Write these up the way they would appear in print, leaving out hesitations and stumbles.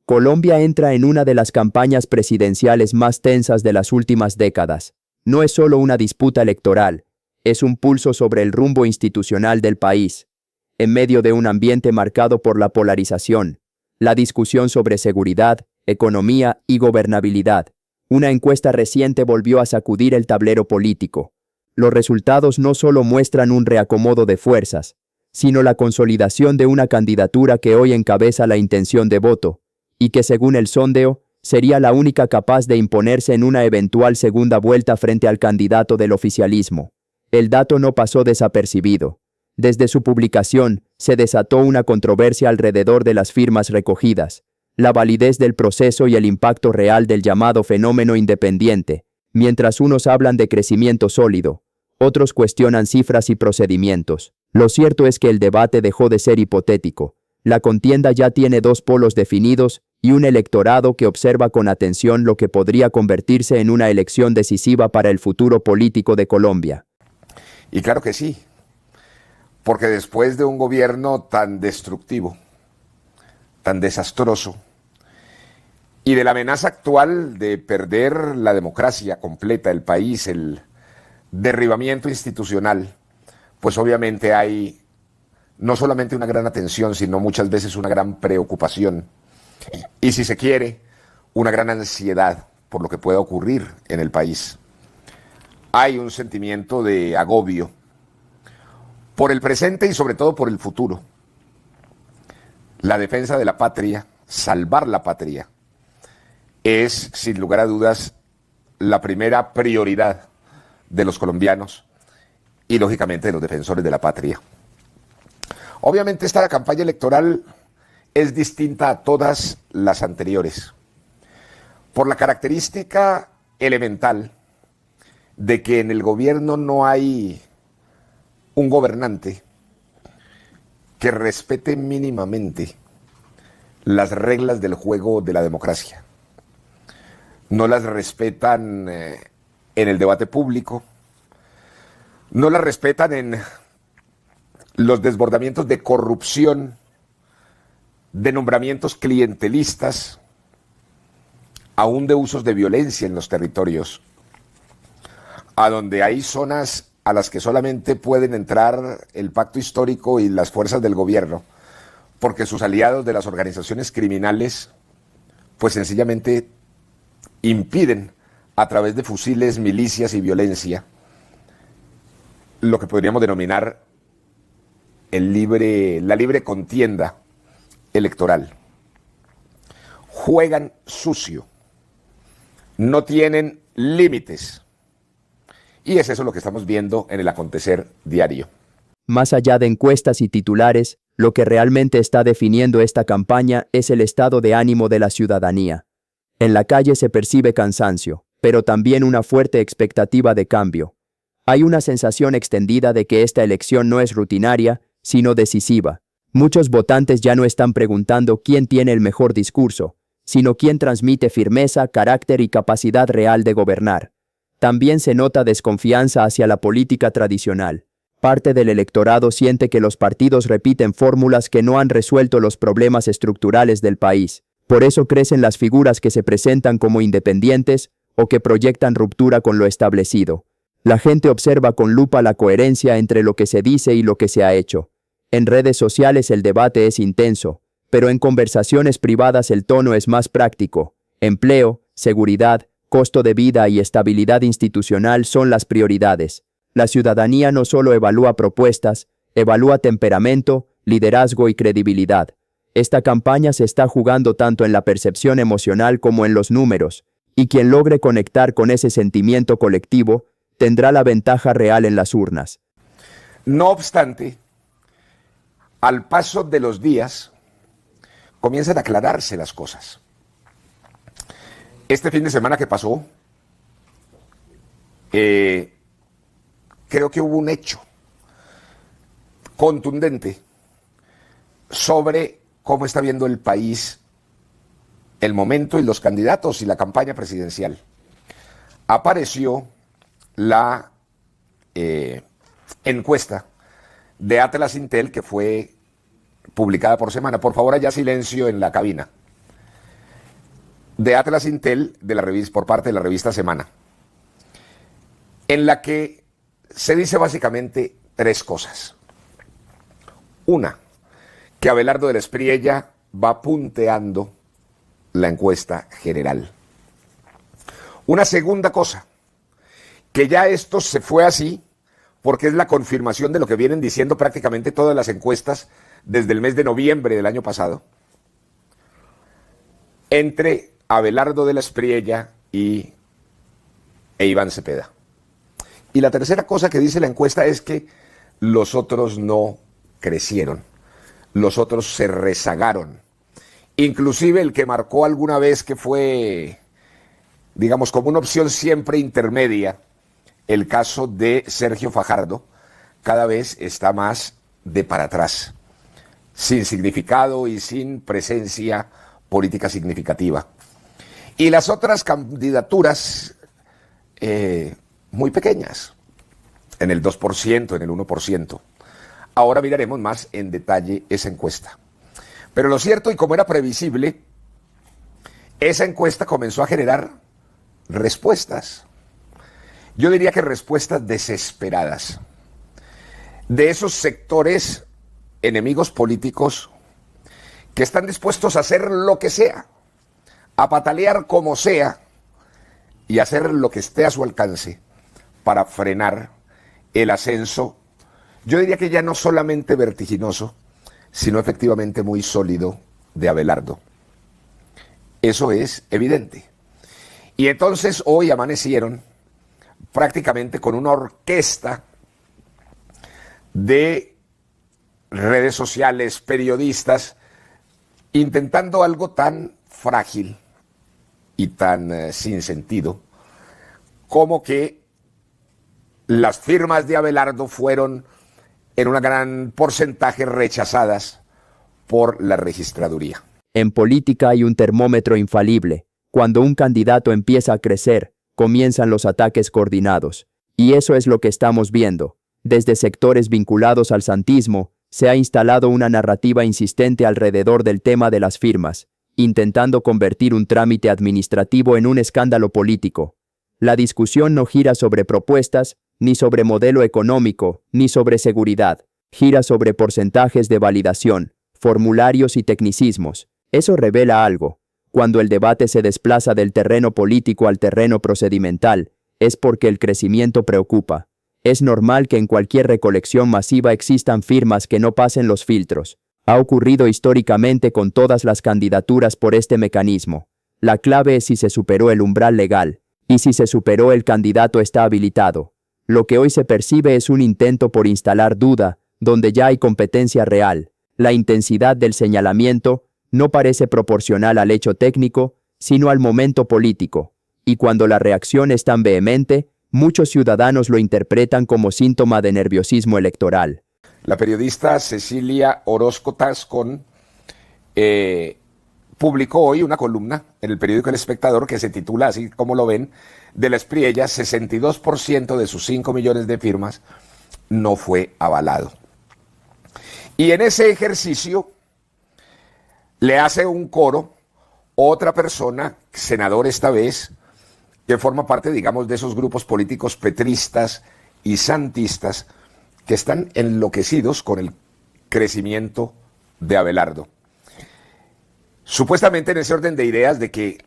Colombia entra en una de las campañas presidenciales más tensas de las últimas décadas. No es solo una disputa electoral, es un pulso sobre el rumbo institucional del país. En medio de un ambiente marcado por la polarización, la discusión sobre seguridad, economía y gobernabilidad, una encuesta reciente volvió a sacudir el tablero político. Los resultados no solo muestran un reacomodo de fuerzas, sino la consolidación de una candidatura que hoy encabeza la intención de voto, y que según el sondeo, sería la única capaz de imponerse en una eventual segunda vuelta frente al candidato del oficialismo. El dato no pasó desapercibido. Desde su publicación, se desató una controversia alrededor de las firmas recogidas, la validez del proceso y el impacto real del llamado fenómeno independiente. Mientras unos hablan de crecimiento sólido, otros cuestionan cifras y procedimientos. Lo cierto es que el debate dejó de ser hipotético. La contienda ya tiene dos polos definidos y un electorado que observa con atención lo que podría convertirse en una elección decisiva para el futuro político de Colombia. Y claro que sí, porque después de un gobierno tan destructivo, tan desastroso, y de la amenaza actual de perder la democracia completa, el país, el derribamiento institucional, pues obviamente hay no solamente una gran atención, sino muchas veces una gran preocupación y, si se quiere, una gran ansiedad por lo que pueda ocurrir en el país. Hay un sentimiento de agobio por el presente y sobre todo por el futuro. La defensa de la patria, salvar la patria, es sin lugar a dudas la primera prioridad de los colombianos y lógicamente de los defensores de la patria. Obviamente esta campaña electoral es distinta a todas las anteriores por la característica elemental de que en el gobierno no hay un gobernante que respete mínimamente las reglas del juego de la democracia. No las respetan en el debate público, no las respetan en los desbordamientos de corrupción, de nombramientos clientelistas, aún de usos de violencia en los territorios, a donde hay zonas a las que solamente pueden entrar el pacto histórico y las fuerzas del gobierno, porque sus aliados de las organizaciones criminales, pues sencillamente impiden a través de fusiles, milicias y violencia lo que podríamos denominar la libre contienda electoral. Juegan sucio, no tienen límites. Y es eso lo que estamos viendo en el acontecer diario. Más allá de encuestas y titulares, lo que realmente está definiendo esta campaña es el estado de ánimo de la ciudadanía. En la calle se percibe cansancio, pero también una fuerte expectativa de cambio. Hay una sensación extendida de que esta elección no es rutinaria, sino decisiva. Muchos votantes ya no están preguntando quién tiene el mejor discurso, sino quién transmite firmeza, carácter y capacidad real de gobernar. También se nota desconfianza hacia la política tradicional. Parte del electorado siente que los partidos repiten fórmulas que no han resuelto los problemas estructurales del país. Por eso crecen las figuras que se presentan como independientes o que proyectan ruptura con lo establecido. La gente observa con lupa la coherencia entre lo que se dice y lo que se ha hecho. En redes sociales el debate es intenso, pero en conversaciones privadas el tono es más práctico. Empleo, seguridad, costo de vida y estabilidad institucional son las prioridades. La ciudadanía no solo evalúa propuestas, evalúa temperamento, liderazgo y credibilidad. Esta campaña se está jugando tanto en la percepción emocional como en los números, y quien logre conectar con ese sentimiento colectivo tendrá la ventaja real en las urnas. No obstante, al paso de los días, comienzan a aclararse las cosas. Este fin de semana que pasó, creo que hubo un hecho contundente sobre cómo está viendo el país el momento y los candidatos y la campaña presidencial. Apareció la encuesta de Atlas Intel que fue publicada por semana. Por favor, haya silencio en la cabina. de Atlas Intel por parte de la revista Semana, en la que se dice básicamente tres cosas. Una, que Abelardo de la Espriella va punteando la encuesta general. Una segunda cosa, que ya esto se fue así porque es la confirmación de lo que vienen diciendo prácticamente todas las encuestas desde el mes de noviembre del año pasado, entre Abelardo de la Espriella e Iván Cepeda. Y la tercera cosa que dice la encuesta es que los otros no crecieron, los otros se rezagaron. Inclusive el que marcó alguna vez que fue, digamos, como una opción siempre intermedia, el caso de Sergio Fajardo, cada vez está más de para atrás, sin significado y sin presencia política significativa. Y las otras candidaturas muy pequeñas, en el 2%, en el 1%. Ahora miraremos más en detalle esa encuesta. Pero lo cierto, y como era previsible, esa encuesta comenzó a generar respuestas. Yo diría que respuestas desesperadas de esos sectores enemigos políticos que están dispuestos a hacer lo que sea, a patalear como sea y hacer lo que esté a su alcance para frenar el ascenso, yo diría que ya no solamente vertiginoso, sino efectivamente muy sólido de Abelardo. Eso es evidente. Y entonces hoy amanecieron prácticamente con una orquesta de redes sociales, periodistas, intentando algo tan frágil y tan sin sentido como que las firmas de Abelardo fueron en un gran porcentaje rechazadas por la registraduría. En política hay un termómetro infalible. Cuando un candidato empieza a crecer, comienzan los ataques coordinados. Y eso es lo que estamos viendo. Desde sectores vinculados al santismo, se ha instalado una narrativa insistente alrededor del tema de las firmas, intentando convertir un trámite administrativo en un escándalo político. La discusión no gira sobre propuestas, ni sobre modelo económico, ni sobre seguridad. Gira sobre porcentajes de validación, formularios y tecnicismos. Eso revela algo. Cuando el debate se desplaza del terreno político al terreno procedimental, es porque el crecimiento preocupa. Es normal que en cualquier recolección masiva existan firmas que no pasen los filtros. Ha ocurrido históricamente con todas las candidaturas por este mecanismo. La clave es si se superó el umbral legal, y si se superó el candidato está habilitado. Lo que hoy se percibe es un intento por instalar duda, donde ya hay competencia real. La intensidad del señalamiento no parece proporcional al hecho técnico, sino al momento político. Y cuando la reacción es tan vehemente, muchos ciudadanos lo interpretan como síntoma de nerviosismo electoral. La periodista Cecilia Orozco Tascón publicó hoy una columna en el periódico El Espectador que se titula, así como lo ven, de la Espriella, 62% de sus 5 millones de firmas no fue avalado. Y en ese ejercicio le hace un coro otra persona, senador esta vez, que forma parte, digamos, de esos grupos políticos petristas y santistas que están enloquecidos con el crecimiento de Abelardo. Supuestamente en ese orden de ideas de que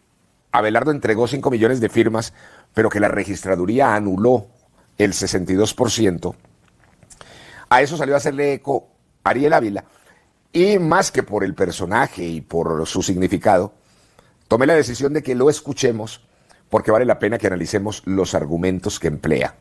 Abelardo entregó 5 millones de firmas, pero que la registraduría anuló el 62%. A eso salió a hacerle eco Ariel Ávila. Y más que por el personaje y por su significado, tomé la decisión de que lo escuchemos porque vale la pena que analicemos los argumentos que emplea.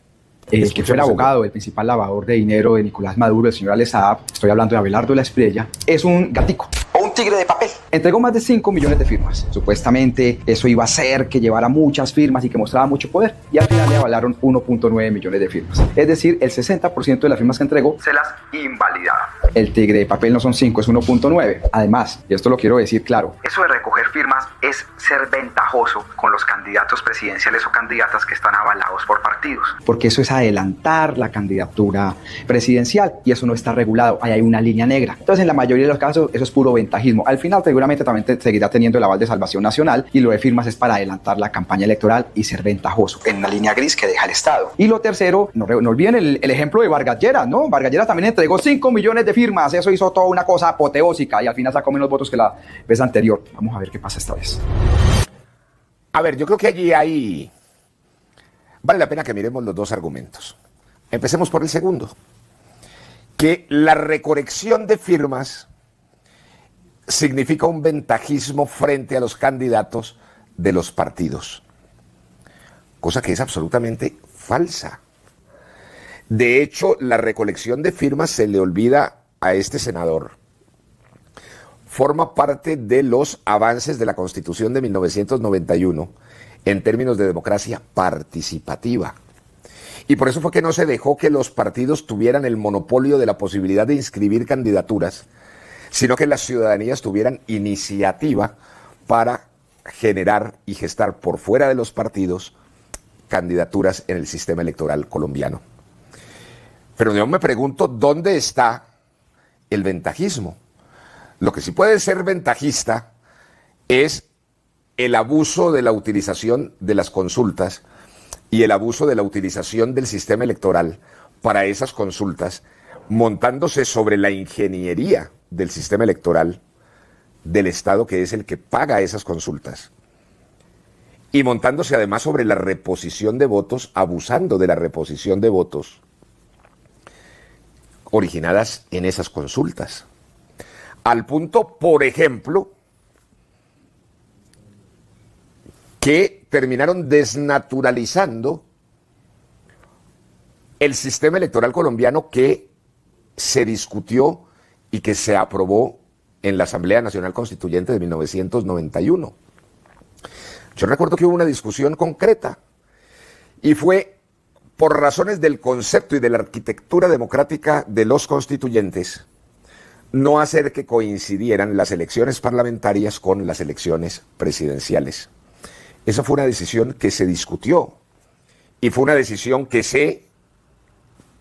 Que fue el abogado, el principal lavador de dinero de Nicolás Maduro, el señor Alex Saab, estoy hablando de Abelardo de la Espriella, es un gatico. O un tigre de papel. Entregó más de 5 millones de firmas. Supuestamente eso iba a hacer que llevara muchas firmas y que mostraba mucho poder. Y al final le avalaron 1.9 millones de firmas. Es decir, el 60% de las firmas que entregó Se las invalidaron. el tigre de papel no son 5, es 1.9. Además, y esto lo quiero decir claro, Eso de recoger firmas es ser ventajoso con los candidatos presidenciales o candidatas que están avalados por partidos. porque eso es adelantar la candidatura presidencial y eso no está regulado. Ahí hay una línea negra. Entonces, en la mayoría de los casos, eso es puro ventajismo. ventajismo. Al final seguramente también seguirá teniendo el aval de Salvación Nacional, y lo de firmas es para adelantar la campaña electoral y ser ventajoso en una línea gris que deja el Estado. Y lo tercero, no olviden el ejemplo de Vargas Lleras, ¿no? Vargas Lleras también entregó 5 millones de firmas, eso hizo toda una cosa apoteósica y al final sacó menos votos que la vez anterior. Vamos a ver qué pasa esta vez. A ver, yo creo que allí vale la pena que miremos los dos argumentos. Empecemos por el segundo, que la recolección de firmas significa un ventajismo frente a los candidatos de los partidos, cosa que es absolutamente falsa. De hecho, la recolección de firmas, se le olvida a este senador, forma parte de los avances de la Constitución de 1991 en términos de democracia participativa. Y por eso fue que no se dejó que los partidos tuvieran el monopolio de la posibilidad de inscribir candidaturas, sino que las ciudadanías tuvieran iniciativa para generar y gestar por fuera de los partidos candidaturas en el sistema electoral colombiano. Pero yo me pregunto, ¿dónde está el ventajismo? Lo que sí puede ser ventajista es el abuso de la utilización de las consultas y el abuso de la utilización del sistema electoral para esas consultas, montándose sobre la ingeniería del sistema electoral del Estado, que es el que paga esas consultas, y montándose además sobre la reposición de votos, abusando de la reposición de votos originadas en esas consultas. Al punto, por ejemplo, que terminaron desnaturalizando el sistema electoral colombiano que se discutió y que se aprobó en la Asamblea Nacional Constituyente de 1991. Yo recuerdo que hubo una discusión concreta y fue por razones del concepto y de la arquitectura democrática de los constituyentes, no hacer que coincidieran las elecciones parlamentarias con las elecciones presidenciales. Esa fue una decisión que se discutió y fue una decisión que se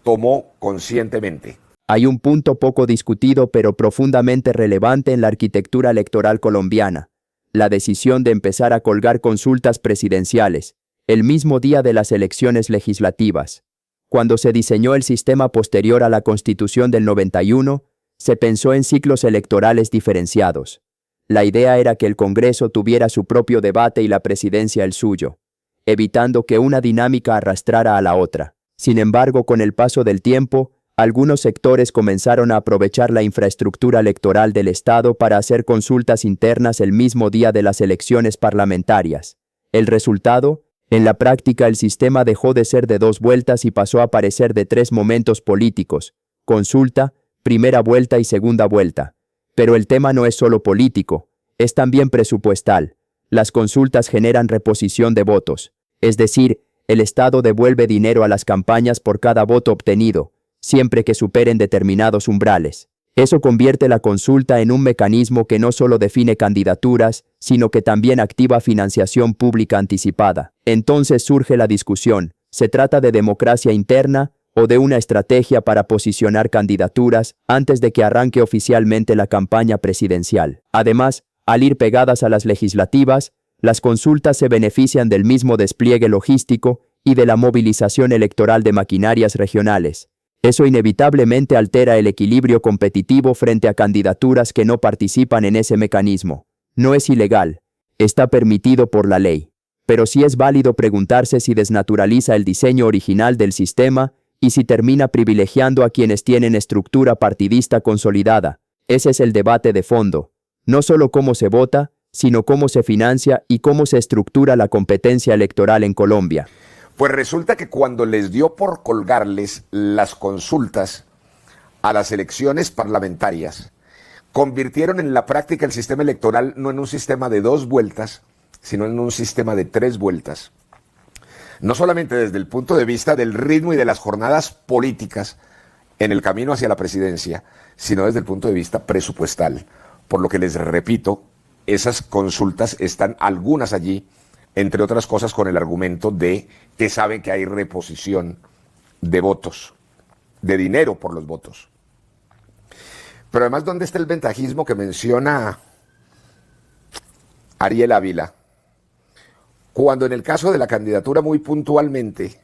tomó conscientemente. Hay un punto poco discutido pero profundamente relevante en la arquitectura electoral colombiana: la decisión de empezar a colgar consultas presidenciales el mismo día de las elecciones legislativas. Cuando se diseñó el sistema posterior a la Constitución del 91, se pensó en ciclos electorales diferenciados. La idea era que el Congreso tuviera su propio debate y la presidencia el suyo, evitando que una dinámica arrastrara a la otra. Sin embargo, con el paso del tiempo, algunos sectores comenzaron a aprovechar la infraestructura electoral del Estado para hacer consultas internas el mismo día de las elecciones parlamentarias. El resultado: en la práctica el sistema dejó de ser de 2 vueltas y pasó a parecer de 3 momentos políticos: consulta, primera vuelta y segunda vuelta. Pero el tema no es solo político, es también presupuestal. Las consultas generan reposición de votos, es decir, el Estado devuelve dinero a las campañas por cada voto obtenido, siempre que superen determinados umbrales. Eso convierte la consulta en un mecanismo que no solo define candidaturas, sino que también activa financiación pública anticipada. Entonces surge la discusión: ¿se trata de democracia interna o de una estrategia para posicionar candidaturas antes de que arranque oficialmente la campaña presidencial? Además, al ir pegadas a las legislativas, las consultas se benefician del mismo despliegue logístico y de la movilización electoral de maquinarias regionales. Eso inevitablemente altera el equilibrio competitivo frente a candidaturas que no participan en ese mecanismo. No es ilegal, está permitido por la ley. Pero sí es válido preguntarse si desnaturaliza el diseño original del sistema y si termina privilegiando a quienes tienen estructura partidista consolidada. Ese es el debate de fondo. No solo cómo se vota, sino cómo se financia y cómo se estructura la competencia electoral en Colombia. Pues resulta que cuando les dio por colgarles las consultas a las elecciones parlamentarias, convirtieron en la práctica el sistema electoral no en un sistema de 2 vueltas, sino en un sistema de 3 vueltas. No solamente desde el punto de vista del ritmo y de las jornadas políticas en el camino hacia la presidencia, sino desde el punto de vista presupuestal. Por lo que les repito, esas consultas están algunas allí, entre otras cosas con el argumento de que saben que hay reposición de votos, de dinero por los votos. Pero además, ¿dónde está el ventajismo que menciona Ariel Ávila? Cuando en el caso de la candidatura muy puntualmente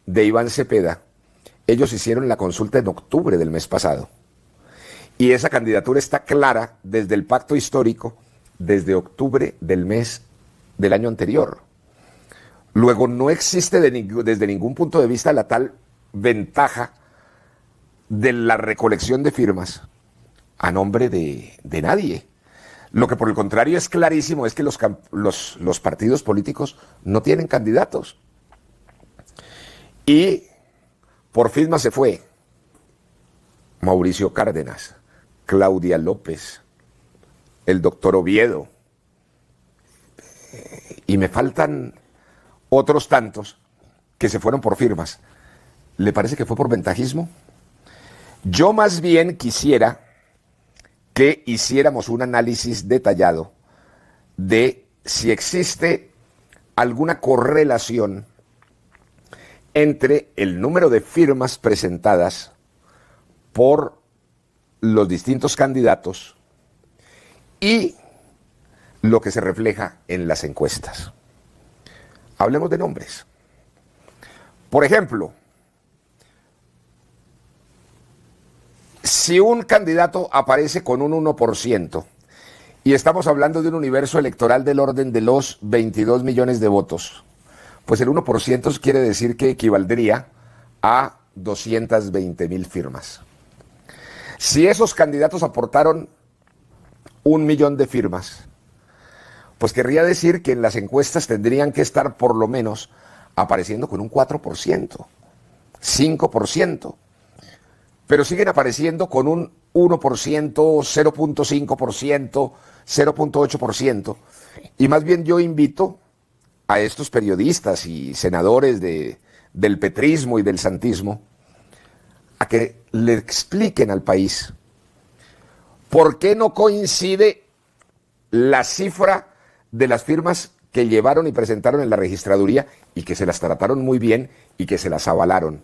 de Iván Cepeda, ellos hicieron la consulta en octubre del mes pasado. Y esa candidatura está clara desde el pacto histórico, desde octubre del año anterior. Luego no existe desde ningún punto de vista la tal ventaja de la recolección de firmas a nombre de nadie. Lo que por el contrario es clarísimo es que los partidos políticos no tienen candidatos. Y por firma se fue Mauricio Cárdenas, Claudia López, el doctor Oviedo, y me faltan otros tantos que se fueron por firmas. ¿Le parece que fue por ventajismo? Yo más bien quisiera que hiciéramos un análisis detallado de si existe alguna correlación entre el número de firmas presentadas por los distintos candidatos y lo que se refleja en las encuestas. Hablemos de nombres. Por ejemplo, si un candidato aparece con un 1%, y estamos hablando de un universo electoral del orden de los 22 millones de votos, pues el 1% quiere decir que equivaldría a 220,000 firmas. Si esos candidatos aportaron 1 millón de firmas, pues querría decir que en las encuestas tendrían que estar por lo menos apareciendo con un 4%, 5%, pero siguen apareciendo con un 1%, 0.5%, 0.8%, y más bien yo invito a estos periodistas y senadores del petrismo y del santismo a que le expliquen al país por qué no coincide la cifra de las firmas que llevaron y presentaron en la registraduría y que se las trataron muy bien y que se las avalaron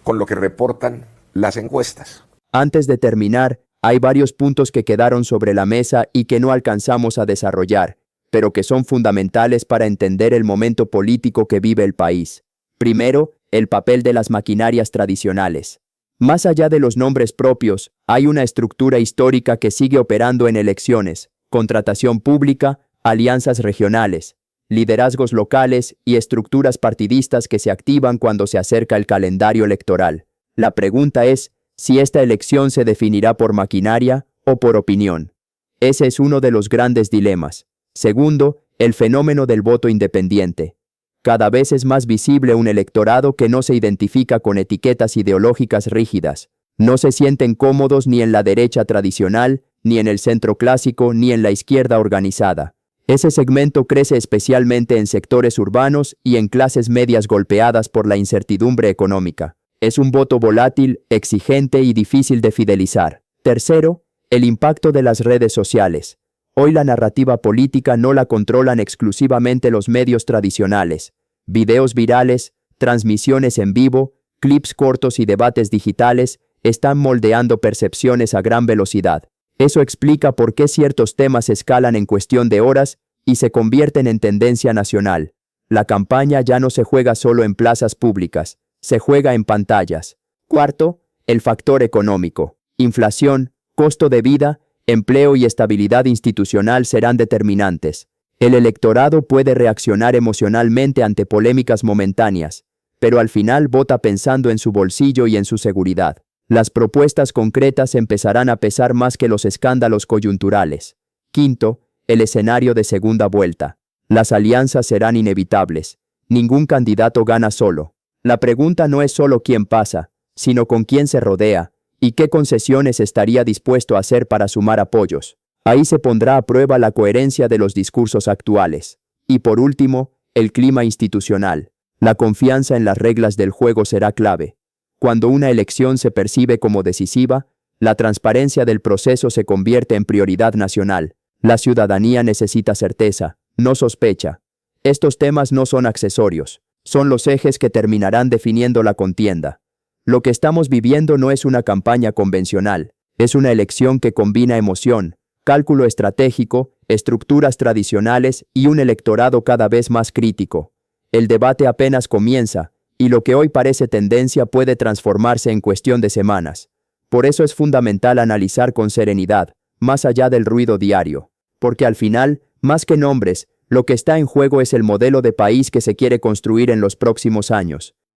con lo que reportan las encuestas. Antes de terminar, hay varios puntos que quedaron sobre la mesa y que no alcanzamos a desarrollar, pero que son fundamentales para entender el momento político que vive el país. Primero, el papel de las maquinarias tradicionales. Más allá de los nombres propios, hay una estructura histórica que sigue operando en elecciones, contratación pública, alianzas regionales, liderazgos locales y estructuras partidistas que se activan cuando se acerca el calendario electoral. La pregunta es si esta elección se definirá por maquinaria o por opinión. Ese es uno de los grandes dilemas. Segundo, el fenómeno del voto independiente. Cada vez es más visible un electorado que no se identifica con etiquetas ideológicas rígidas. No se sienten cómodos ni en la derecha tradicional, ni en el centro clásico, ni en la izquierda organizada. Ese segmento crece especialmente en sectores urbanos y en clases medias golpeadas por la incertidumbre económica. Es un voto volátil, exigente y difícil de fidelizar. Tercero, el impacto de las redes sociales. Hoy la narrativa política no la controlan exclusivamente los medios tradicionales. Videos virales, transmisiones en vivo, clips cortos y debates digitales están moldeando percepciones a gran velocidad. Eso explica por qué ciertos temas escalan en cuestión de horas y se convierten en tendencia nacional. La campaña ya no se juega solo en plazas públicas, se juega en pantallas. Cuarto, el factor económico. Inflación, costo de vida, empleo y estabilidad institucional serán determinantes. El electorado puede reaccionar emocionalmente ante polémicas momentáneas, pero al final vota pensando en su bolsillo y en su seguridad. Las propuestas concretas empezarán a pesar más que los escándalos coyunturales. Quinto, el escenario de segunda vuelta. Las alianzas serán inevitables. Ningún candidato gana solo. La pregunta no es solo quién pasa, sino con quién se rodea y qué concesiones estaría dispuesto a hacer para sumar apoyos. Ahí se pondrá a prueba la coherencia de los discursos actuales. Y por último, el clima institucional. La confianza en las reglas del juego será clave. Cuando una elección se percibe como decisiva, la transparencia del proceso se convierte en prioridad nacional. La ciudadanía necesita certeza, no sospecha. Estos temas no son accesorios, son los ejes que terminarán definiendo la contienda. Lo que estamos viviendo no es una campaña convencional, es una elección que combina emoción, cálculo estratégico, estructuras tradicionales y un electorado cada vez más crítico. El debate apenas comienza, y lo que hoy parece tendencia puede transformarse en cuestión de semanas. Por eso es fundamental analizar con serenidad, más allá del ruido diario. Porque al final, más que nombres, lo que está en juego es el modelo de país que se quiere construir en los próximos años.